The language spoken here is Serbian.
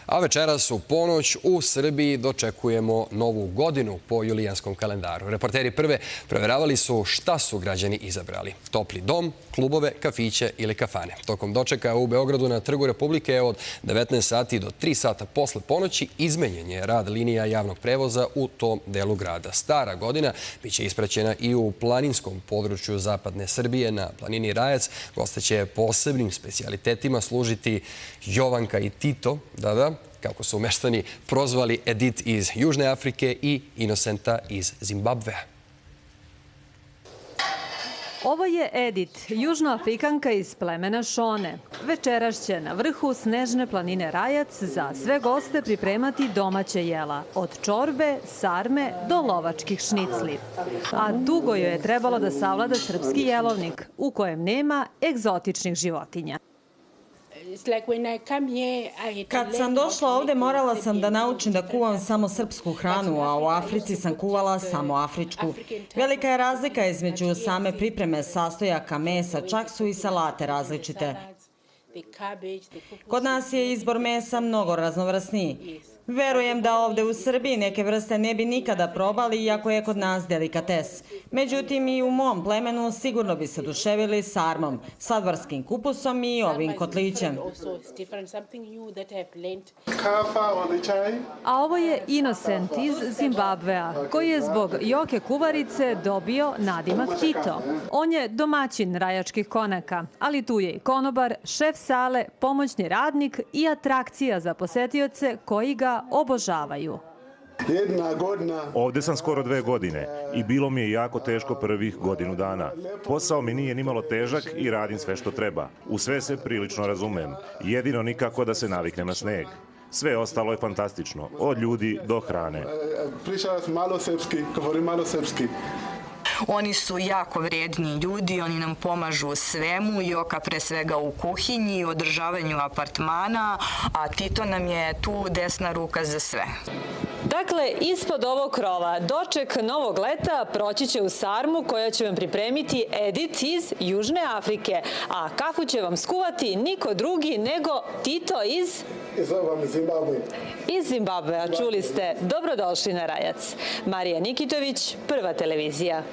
A večeras u ponoć u Srbiji dočekujemo novu godinu po julijanskom kalendaru. Reporteri Prve proveravali su šta su građani izabrali. Topli dom, klubove, kafiće ili kafane. Tokom dočeka u Beogradu na Trgu Republike od 19 sati do 3 sata posle ponoći izmenjen je rad linija javnog prevoza u tom delu grada. Stara godina biće ispraćena i u planinskom području zapadne Srbije. Na planini Rajac goste će posebnim specijalitetima služiti Jovanka i Tito, kako su meštani prozvali Edith iz Južne Afrike i Inosenta iz Zimbabvea. Ovo je Edith, južnoafrikanka iz plemena Šone. Večeras će na vrhu snežne planine Rajac za sve goste pripremati domaće jela, od čorbe, sarme do lovačkih šnicli. A dugo joj je trebalo da savlada srpski jelovnik, u kojem nema egzotičnih životinja. Kad sam došla ovde, morala sam da naučim da kuvam samo srpsku hranu, a u Africi sam kuvala samo afričku. Velika je razlika između same pripreme sastojaka mesa, čak su i salate različite. Kod nas je izbor mesa mnogo raznovrsniji. Verujem da ovde u Srbiji neke vrste ne bi nikada probali, iako je kod nas delikates. Međutim, i u mom plemenu sigurno bi se oduševili sarmom, sladvarskim kupusom i ovim kotlićem. A ovo je Inosent iz Zimbabvea, koji je zbog joke kuvarice dobio nadimak Tito. On je domaćin rajačkih konaka, ali tu je i konobar, šef sale, pomoćni radnik i atrakcija za posetioce koji ga obožavaju. Ovde sam skoro 2 godine i bilo mi je jako teško prvih godinu dana. Posao mi nije nimalo težak i radim sve što treba. U sve se prilično razumem. Jedino nikako da se naviknem na sneg. Sve ostalo je fantastično, od ljudi do hrane. Oni su jako vredni ljudi, oni nam pomažu u svemu, Joka pre svega u kuhinji, održavanju apartmana, a Tito nam je tu desna ruka za sve. Dakle, ispod ovog krova doček novog leta proći će u sarmu koja će vam pripremiti Edith iz Južne Afrike, a kafu će vam skuvati niko drugi nego Tito iz Zimbabvea. Čuli ste, dobrodošli na Rajac. Marija Nikitović, Prva televizija.